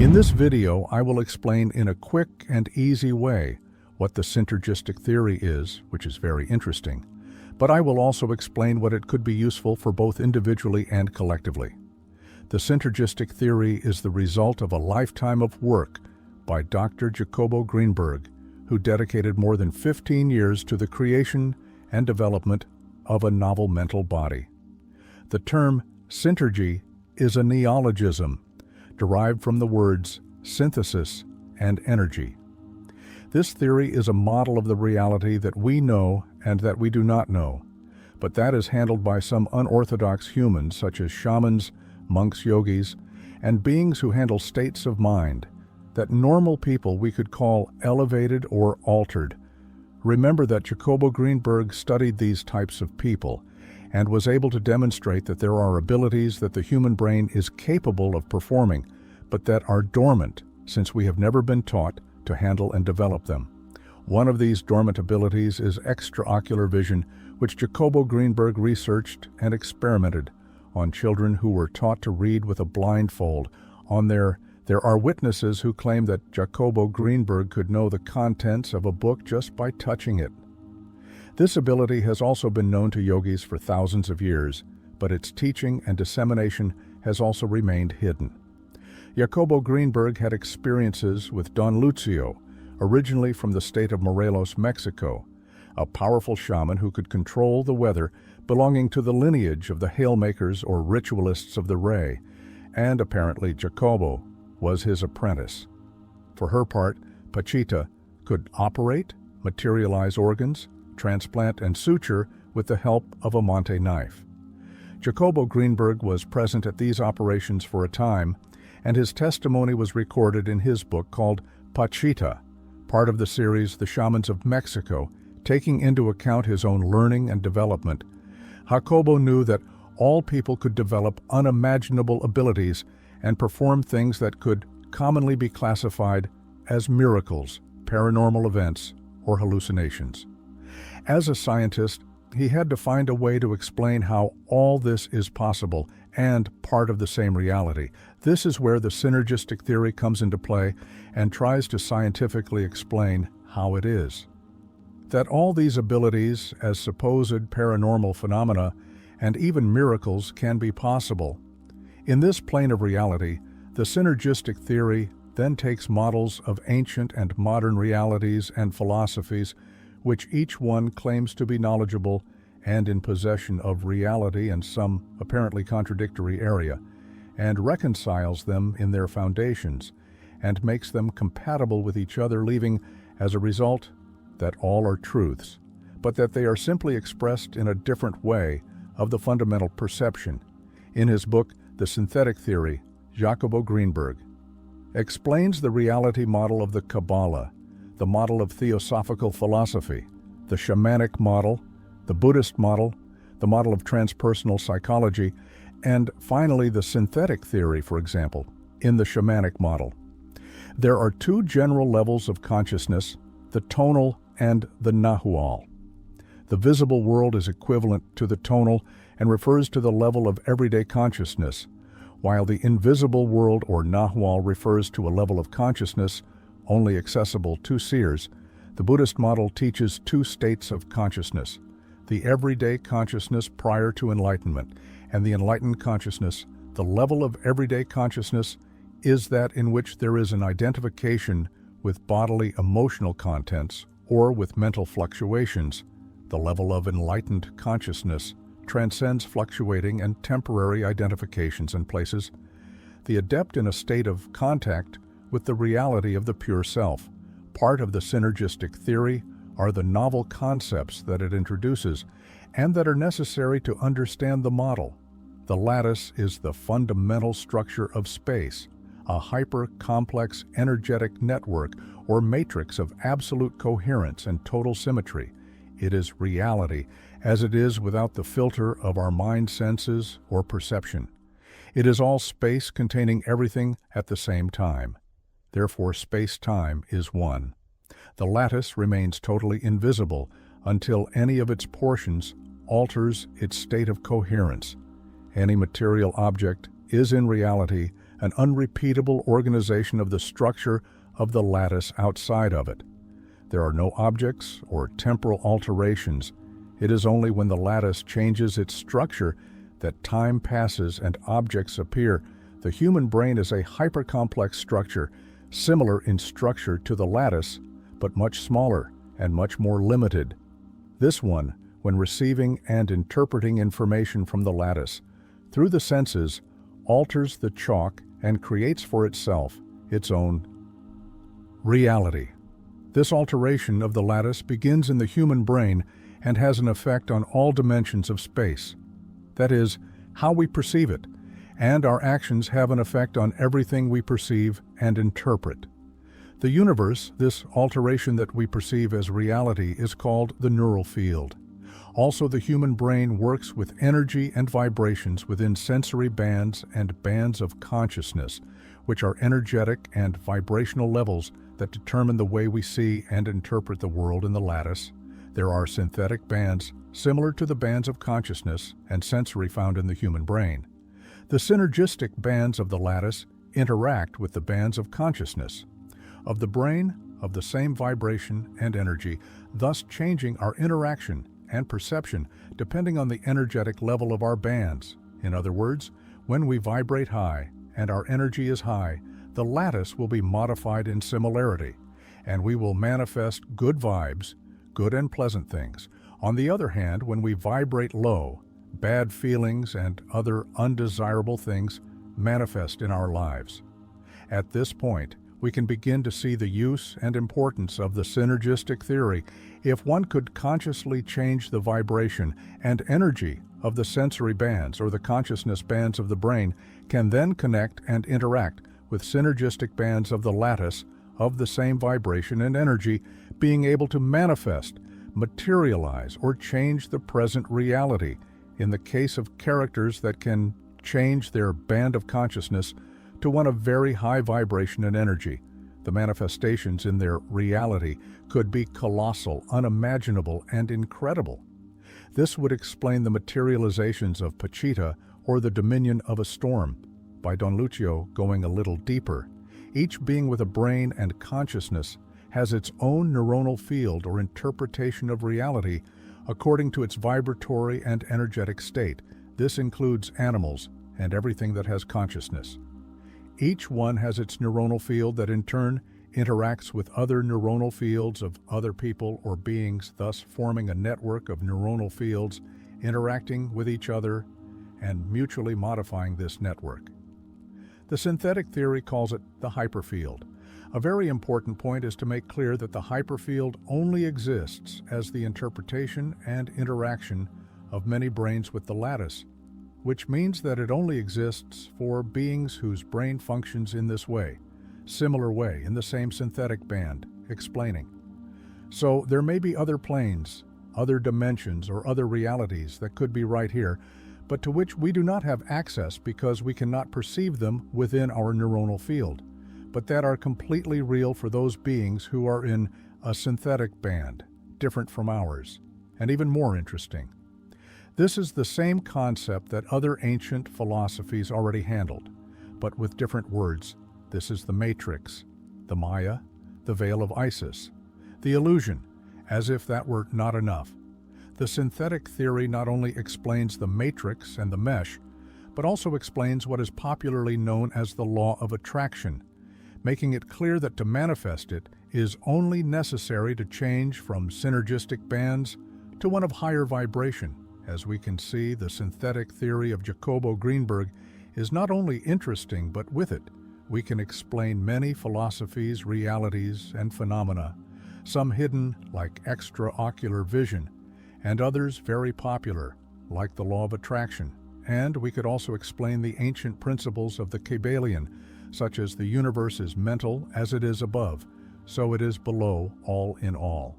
In this video, I will explain in a quick and easy way what the synergistic theory is, which is very interesting, but I will also explain what it could be useful for both individually and collectively. The synergistic theory is the result of a lifetime of work by Dr. Jacobo Grinberg, who dedicated more than 15 years to the creation and development of a novel mental body. The term Syntergy is a neologism derived from the words synthesis and energy. This theory is a model of the reality that we know and that we do not know, but that is handled by some unorthodox humans such as shamans, monks, yogis, and beings who handle states of mind that normal people we could call elevated or altered. Remember that Jacobo Grinberg studied these types of people and was able to demonstrate that there are abilities that the human brain is capable of performing, but that are dormant since we have never been taught to handle and develop them. One of these dormant abilities is extraocular vision, which Jacobo Grinberg researched and experimented on children who were taught to read with a blindfold. There are witnesses who claim that Jacobo Grinberg could know the contents of a book just by touching it. This ability has also been known to yogis for thousands of years, but its teaching and dissemination has also remained hidden. Jacobo Grinberg had experiences with Don Lucio, originally from the state of Morelos, Mexico, a powerful shaman who could control the weather, belonging to the lineage of the hailmakers or ritualists of the ray, and apparently Jacobo was his apprentice. For her part, Pachita could operate, materialize organs, transplant, and suture with the help of a Monte knife. Jacobo Grinberg was present at these operations for a time, and his testimony was recorded in his book called Pachita, part of the series The Shamans of Mexico, taking into account his own learning and development. Jacobo knew that all people could develop unimaginable abilities and perform things that could commonly be classified as miracles, paranormal events, or hallucinations. As a scientist, he had to find a way to explain how all this is possible and part of the same reality. This is where the synergistic theory comes into play and tries to scientifically explain how it is. That all these abilities, as supposed paranormal phenomena, and even miracles can be possible. In this plane of reality, the synergistic theory then takes models of ancient and modern realities and philosophies, which each one claims to be knowledgeable and in possession of reality in some apparently contradictory area, and reconciles them in their foundations, and makes them compatible with each other, leaving, as a result, that all are truths, but that they are simply expressed in a different way of the fundamental perception. In his book, The Synthetic Theory, Jacobo Grinberg explains the reality model of the Kabbalah, the model of theosophical philosophy, the shamanic model, the Buddhist model, the model of transpersonal psychology, and finally the synthetic theory, for example, in the shamanic model. There are two general levels of consciousness, the tonal and the nahual. The visible world is equivalent to the tonal and refers to the level of everyday consciousness, while the invisible world or nahual refers to a level of consciousness only accessible to seers. The Buddhist model teaches two states of consciousness: the everyday consciousness prior to enlightenment, and the enlightened consciousness. The level of everyday consciousness is that in which there is an identification with bodily emotional contents or with mental fluctuations. The level of enlightened consciousness transcends fluctuating and temporary identifications and places. The adept in a state of contact with the reality of the pure self. Part of the synergistic theory are the novel concepts that it introduces and that are necessary to understand the model. The lattice is the fundamental structure of space, a hyper-complex energetic network or matrix of absolute coherence and total symmetry. It is reality, as it is without the filter of our mind senses or perception. It is all space containing everything at the same time. Therefore, space-time is one. The lattice remains totally invisible until any of its portions alters its state of coherence. Any material object is in reality an unrepeatable organization of the structure of the lattice outside of it. There are no objects or temporal alterations. It is only when the lattice changes its structure that time passes and objects appear. The human brain is a hypercomplex structure, similar in structure to the lattice, but much smaller and much more limited. This one, when receiving and interpreting information from the lattice through the senses, alters the chalk and creates for itself its own reality. This alteration of the lattice begins in the human brain and has an effect on all dimensions of space. That is, how we perceive it, and our actions have an effect on everything we perceive and interpret. The universe, this alteration that we perceive as reality, is called the neural field. Also, the human brain works with energy and vibrations within sensory bands and bands of consciousness, which are energetic and vibrational levels that determine the way we see and interpret the world in the lattice. There are synthetic bands, similar to the bands of consciousness and sensory found in the human brain. The synergistic bands of the lattice interact with the bands of consciousness of the brain of the same vibration and energy, thus changing our interaction and perception depending on the energetic level of our bands. In other words, when we vibrate high and our energy is high, the lattice will be modified in similarity, and we will manifest good vibes, good and pleasant things. On the other hand, when we vibrate low, bad feelings and other undesirable things manifest in our lives. At this point, we can begin to see the use and importance of the synergistic theory. If one could consciously change the vibration and energy of the sensory bands or the consciousness bands of the brain, can then connect and interact with synergistic bands of the lattice of the same vibration and energy, being able to manifest, materialize, or change the present reality. In the case of characters that can change their band of consciousness to one of very high vibration and energy, the manifestations in their reality could be colossal, unimaginable, and incredible. This would explain the materializations of Pachita or the dominion of a storm, by Don Lucio going a little deeper. Each being with a brain and consciousness has its own neuronal field or interpretation of reality according to its vibratory and energetic state. This includes animals and everything that has consciousness. Each one has its neuronal field that in turn interacts with other neuronal fields of other people or beings, thus forming a network of neuronal fields interacting with each other and mutually modifying this network. The synthetic theory calls it the hyperfield. A very important point is to make clear that the hyperfield only exists as the interpretation and interaction of many brains with the lattice, which means that it only exists for beings whose brain functions in this way, similar way, in the same synthetic band, explaining. So there may be other planes, other dimensions, or other realities that could be right here, but to which we do not have access because we cannot perceive them within our neuronal field, but that are completely real for those beings who are in a synthetic band, different from ours, and even more interesting. This is the same concept that other ancient philosophies already handled, but with different words. This is the matrix, the Maya, the veil of Isis, the illusion, as if that were not enough. The synthetic theory not only explains the matrix and the mesh, but also explains what is popularly known as the law of attraction, making it clear that to manifest it is only necessary to change from synergistic bands to one of higher vibration. As we can see, the synthetic theory of Jacobo Grinberg is not only interesting, but with it, we can explain many philosophies, realities, and phenomena, some hidden like extraocular vision, and others very popular, like the law of attraction. And we could also explain the ancient principles of the Kabbalion, such as the universe is mental as it is above, so it is below all in all.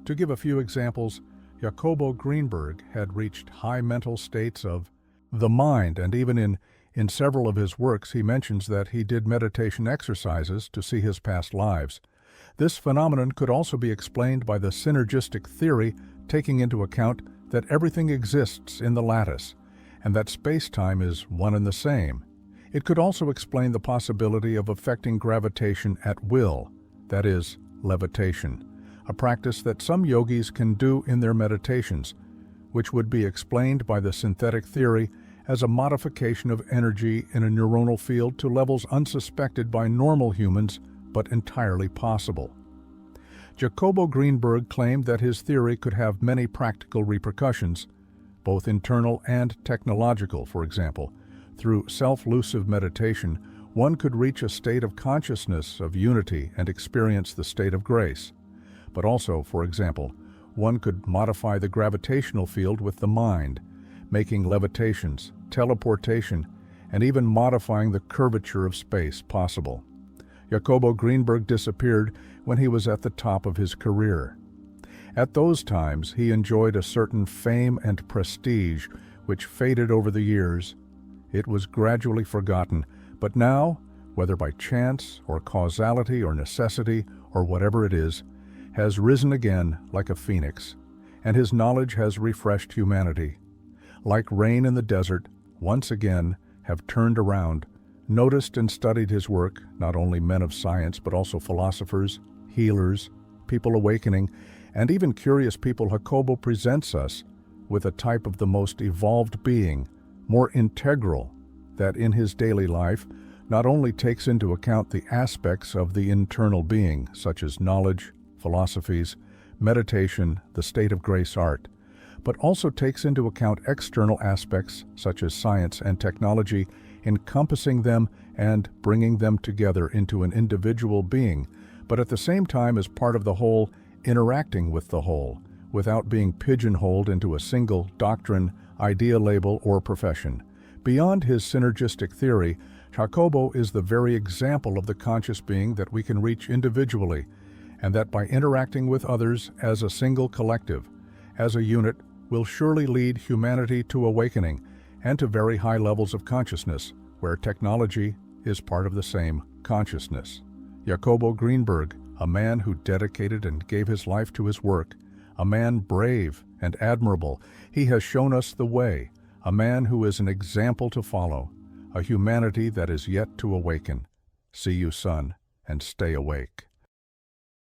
To give a few examples, Jacobo Grinberg had reached high mental states of the mind, and even in several of his works he mentions that he did meditation exercises to see his past lives. This phenomenon could also be explained by the synergistic theory, taking into account that everything exists in the lattice, and that space-time is one and the same. It could also explain the possibility of affecting gravitation at will, that is, levitation, a practice that some yogis can do in their meditations, which would be explained by the synthetic theory as a modification of energy in a neuronal field to levels unsuspected by normal humans, but entirely possible. Jacobo Grinberg claimed that his theory could have many practical repercussions, both internal and technological. For example, through self-lusive meditation, one could reach a state of consciousness of unity and experience the state of grace. But also, for example, one could modify the gravitational field with the mind, making levitations, teleportation, and even modifying the curvature of space possible. Jacobo Grinberg disappeared when he was at the top of his career. At those times, he enjoyed a certain fame and prestige which faded over the years. It was gradually forgotten, but now, whether by chance or causality or necessity or whatever it is, has risen again like a phoenix, and his knowledge has refreshed humanity. Like rain in the desert, once again have turned around, noticed and studied his work, not only men of science but also philosophers, healers, people awakening, and even curious people. Jacobo presents us with a type of the most evolved being, more integral, that in his daily life not only takes into account the aspects of the internal being, such as knowledge, philosophies, meditation, the state of grace art, but also takes into account external aspects such as science and technology, encompassing them and bringing them together into an individual being, but at the same time as part of the whole, interacting with the whole, without being pigeonholed into a single doctrine, idea label, or profession. Beyond his synergistic theory, Jacobo is the very example of the conscious being that we can reach individually, and that by interacting with others as a single collective, as a unit, will surely lead humanity to awakening and to very high levels of consciousness, where technology is part of the same consciousness. Jacobo Grinberg, a man who dedicated and gave his life to his work, a man brave and admirable, he has shown us the way, a man who is an example to follow, a humanity that is yet to awaken. See you, son, and stay awake.